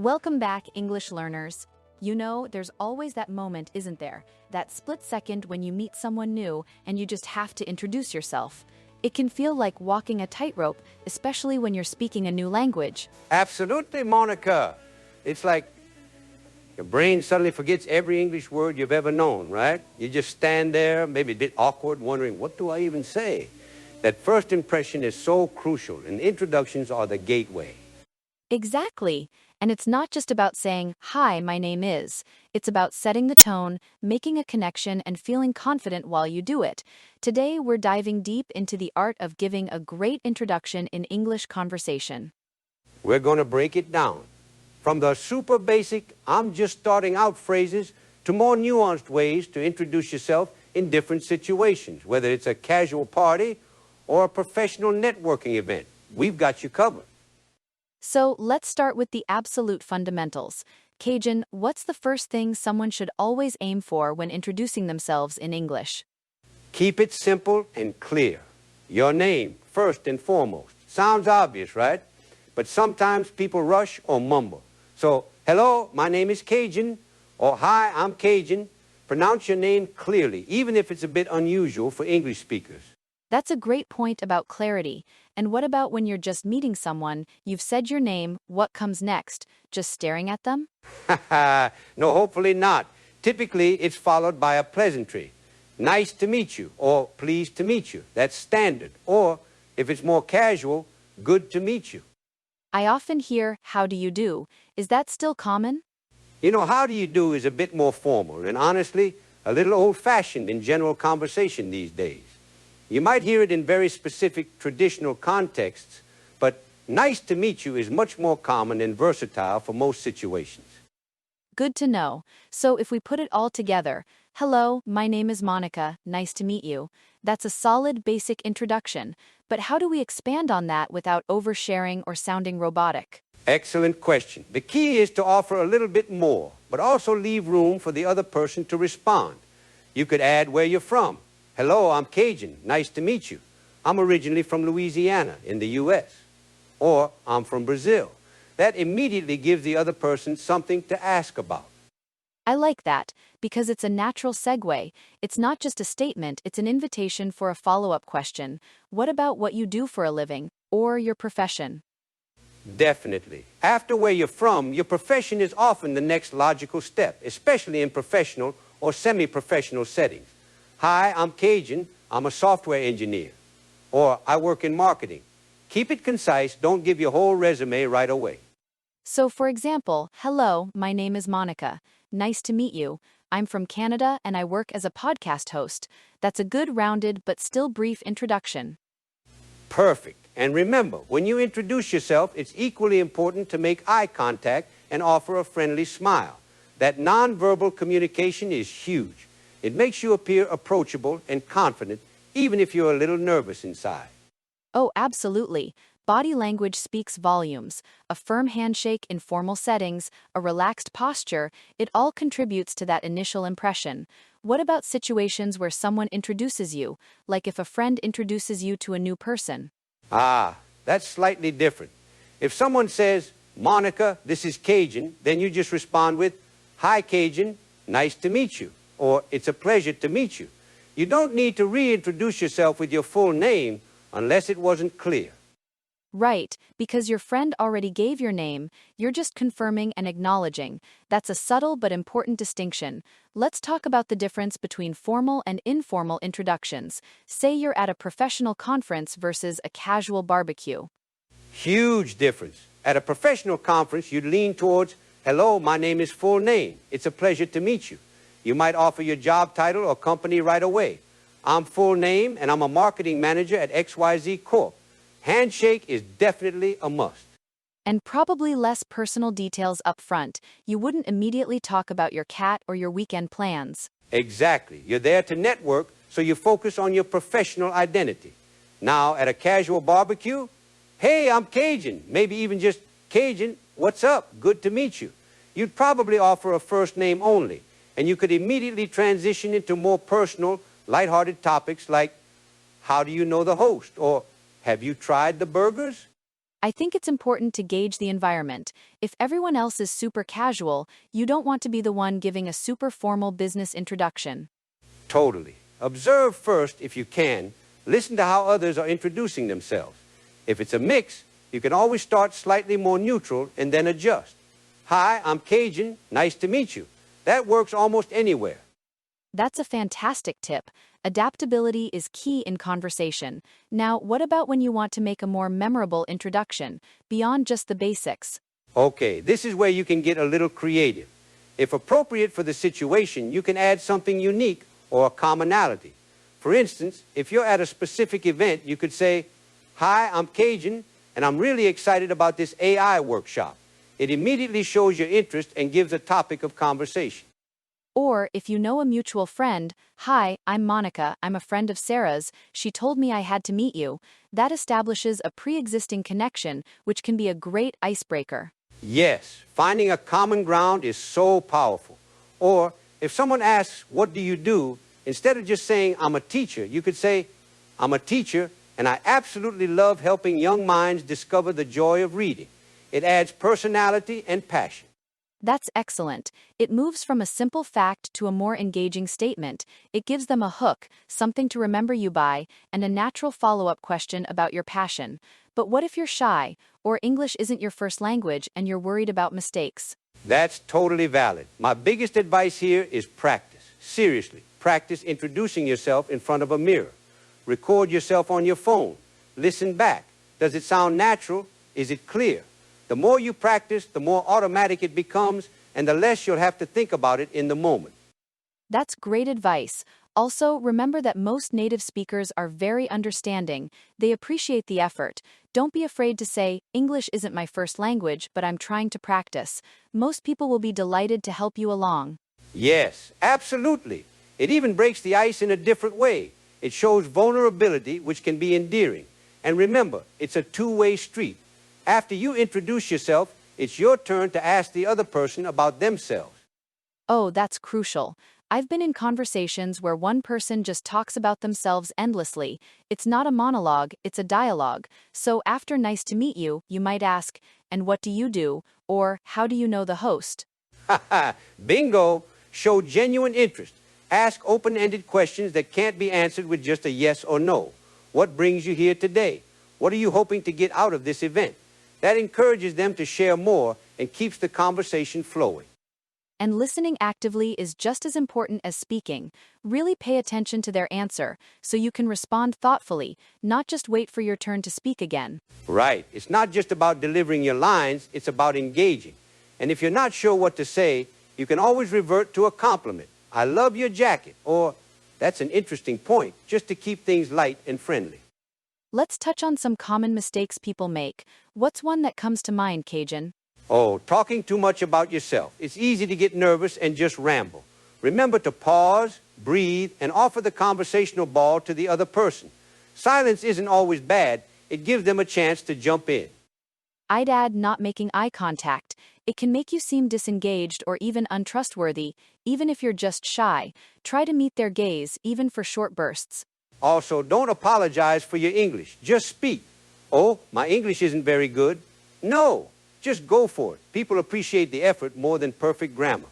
Welcome back, English learners. You know, there's always that moment, isn't there? That split second when you meet someone new and you just have to introduce yourself. It can feel like walking a tightrope, especially when you're speaking a new language. Absolutely, Monica. It's like your brain suddenly forgets every English word you've ever known, right? You just stand there, maybe a bit awkward, wondering, what do I even say? That first impression is so crucial, and introductions are the gateway. Exactly. And it's not just about saying, "Hi, my name is." It's about setting the tone, making a connection, and feeling confident while you do it. Today, we're diving deep into the art of giving a great introduction in English conversation. We're going to break it down. From the super basic, I'm just starting out phrases, to more nuanced ways to introduce yourself in different situations, whether it's a casual party or a professional networking event. We've got you covered. So let's start with the absolute fundamentals. Cajun, what's the first thing someone should always aim for when introducing themselves in English? Keep it simple and clear. Your name, first and foremost. Sounds obvious, right? But sometimes people rush or mumble. So, hello, my name is Cajun, or hi, I'm Cajun. Pronounce your name clearly, even if it's a bit unusual for English speakers. That's a great point about clarity. And what about when you're just meeting someone, you've said your name, what comes next? Just staring at them? No, hopefully not. Typically, it's followed by a pleasantry. Nice to meet you, or pleased to meet you. That's standard. Or, if it's more casual, good to meet you. I often hear, "How do you do?" Is that still common? You know, how do you do is a bit more formal and honestly, a little old-fashioned in general conversation these days. You might hear it in very specific traditional contexts, but nice to meet you is much more common and versatile for most situations. Good to know. So if we put it all together, "Hello, my name is Monica, nice to meet you." That's a solid basic introduction. But how do we expand on that without oversharing or sounding robotic? Excellent question. The key is to offer a little bit more, but also leave room for the other person to respond. You could add where you're from. Hello, I'm Cajun. Nice to meet you. I'm originally from Louisiana in the U.S. Or I'm from Brazil. That immediately gives the other person something to ask about. I like that, because it's a natural segue. It's not just a statement, it's an invitation for a follow-up question. What about what you do for a living, or your profession? Definitely. After where you're from, your profession is often the next logical step, especially in professional or semi-professional settings. Hi, I'm Cajun. I'm a software engineer. Or I work in marketing. Keep it concise. Don't give your whole resume right away. So, for example, "Hello, my name is Monica. Nice to meet you. I'm from Canada and I work as a podcast host." That's a good rounded but still brief introduction. Perfect. And remember, when you introduce yourself, it's equally important to make eye contact and offer a friendly smile. That nonverbal communication is huge. It makes you appear approachable and confident, even if you're a little nervous inside. Oh, absolutely. Body language speaks volumes. A firm handshake in formal settings, a relaxed posture, it all contributes to that initial impression. What about situations where someone introduces you, like if a friend introduces you to a new person? Ah, that's slightly different. If someone says, Monica, this is Cajun, then you just respond with, hi, Cajun, nice to meet you. Or it's a pleasure to meet you. You don't need to reintroduce yourself with your full name unless it wasn't clear. Right, because your friend already gave your name, you're just confirming and acknowledging. That's a subtle but important distinction. Let's talk about the difference between formal and informal introductions. Say you're at a professional conference versus a casual barbecue. Huge difference. At a professional conference, you'd lean towards, hello, my name is full name. It's a pleasure to meet you. You might offer your job title or company right away. I'm full name and I'm a marketing manager at XYZ Corp. Handshake is definitely a must. And probably less personal details up front. You wouldn't immediately talk about your cat or your weekend plans. Exactly. You're there to network, so you focus on your professional identity. Now, at a casual barbecue, hey, I'm Cajun. Maybe even just, Cajun, what's up? Good to meet you. You'd probably offer a first name only, and you could immediately transition into more personal, lighthearted topics like, how do you know the host? Or, have you tried the burgers? I think it's important to gauge the environment. If everyone else is super casual, you don't want to be the one giving a super formal business introduction. Totally. Observe first if you can. Listen to how others are introducing themselves. If it's a mix, you can always start slightly more neutral and then adjust. Hi, I'm Cajun. Nice to meet you. That works almost anywhere. That's a fantastic tip. Adaptability is key in conversation. Now, what about when you want to make a more memorable introduction, beyond just the basics? Okay, this is where you can get a little creative. If appropriate for the situation, you can add something unique or a commonality. For instance, if you're at a specific event, you could say, "Hi, I'm Cajun, and I'm really excited about this AI workshop." It immediately shows your interest and gives a topic of conversation. Or, if you know a mutual friend, "Hi, I'm Monica, I'm a friend of Sarah's, she told me I had to meet you." That establishes a pre-existing connection, which can be a great icebreaker. Yes, finding a common ground is so powerful. Or, if someone asks, "What do you do?" instead of just saying, "I'm a teacher," you could say, "I'm a teacher, and I absolutely love helping young minds discover the joy of reading." It adds personality and passion. That's excellent. It moves from a simple fact to a more engaging statement. It gives them a hook, something to remember you by, and a natural follow-up question about your passion. But what if you're shy, or English isn't your first language and you're worried about mistakes? That's totally valid. My biggest advice here is practice. Seriously, practice introducing yourself in front of a mirror. Record yourself on your phone. Listen back. Does it sound natural? Is it clear? The more you practice, the more automatic it becomes, and the less you'll have to think about it in the moment. That's great advice. Also, remember that most native speakers are very understanding. They appreciate the effort. Don't be afraid to say, "English isn't my first language, but I'm trying to practice." Most people will be delighted to help you along. Yes, absolutely. It even breaks the ice in a different way. It shows vulnerability, which can be endearing. And remember, it's a two-way street. After you introduce yourself, it's your turn to ask the other person about themselves. Oh, that's crucial. I've been in conversations where one person just talks about themselves endlessly. It's not a monologue, it's a dialogue. So after "nice to meet you," you might ask, "And what do you do?" or "How do you know the host?" Bingo! Show genuine interest. Ask open-ended questions that can't be answered with just a yes or no. What brings you here today? What are you hoping to get out of this event? That encourages them to share more and keeps the conversation flowing. And listening actively is just as important as speaking. Really pay attention to their answer, so you can respond thoughtfully, not just wait for your turn to speak again. Right. It's not just about delivering your lines, it's about engaging. And if you're not sure what to say, you can always revert to a compliment. "I love your jacket," or "That's an interesting point," just to keep things light and friendly. Let's touch on some common mistakes people make. What's one that comes to mind, Cajun? Oh, talking too much about yourself. It's easy to get nervous and just ramble. Remember to pause, breathe, and offer the conversational ball to the other person. Silence isn't always bad. It gives them a chance to jump in. I'd add not making eye contact. It can make you seem disengaged or even untrustworthy. Even if you're just shy, try to meet their gaze, even for short bursts. Also, don't apologize for your English. Just speak. "Oh, my English isn't very good." No, just go for it. People appreciate the effort more than perfect grammar.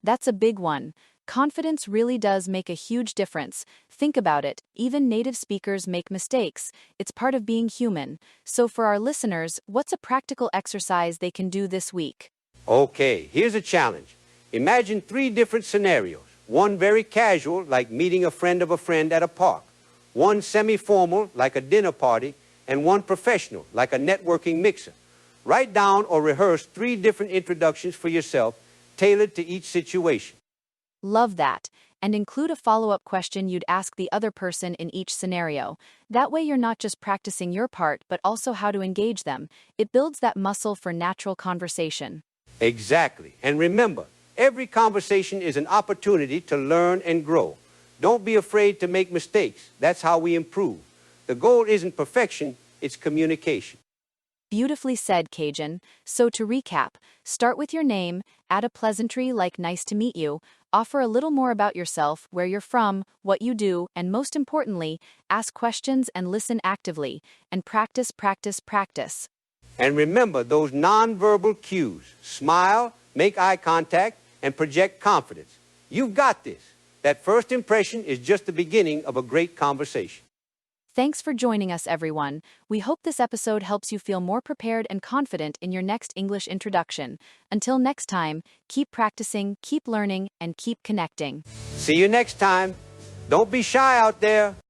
That's a big one. Confidence really does make a huge difference. Think about it, even native speakers make mistakes. It's part of being human. So for our listeners, what's a practical exercise they can do this week? Okay, here's a challenge. Imagine 3 different scenarios. One very casual, like meeting a friend of a friend at a park. One semi-formal, like a dinner party. And one professional, like a networking mixer. Write down or rehearse 3 different introductions for yourself, tailored to each situation. Love that. And include a follow-up question you'd ask the other person in each scenario. That way you're not just practicing your part, but also how to engage them. It builds that muscle for natural conversation. Exactly. And remember, every conversation is an opportunity to learn and grow. Don't be afraid to make mistakes. That's how we improve. The goal isn't perfection, it's communication. Beautifully said, Cajun. So to recap, start with your name, add a pleasantry like "nice to meet you," offer a little more about yourself, where you're from, what you do, and most importantly, ask questions and listen actively, and practice, practice, practice. And remember those nonverbal cues. Smile, make eye contact, and project confidence. You've got this. That first impression is just the beginning of a great conversation. Thanks for joining us, everyone. We hope this episode helps you feel more prepared and confident in your next English introduction. Until next time, keep practicing, keep learning, and keep connecting. See you next time. Don't be shy out there.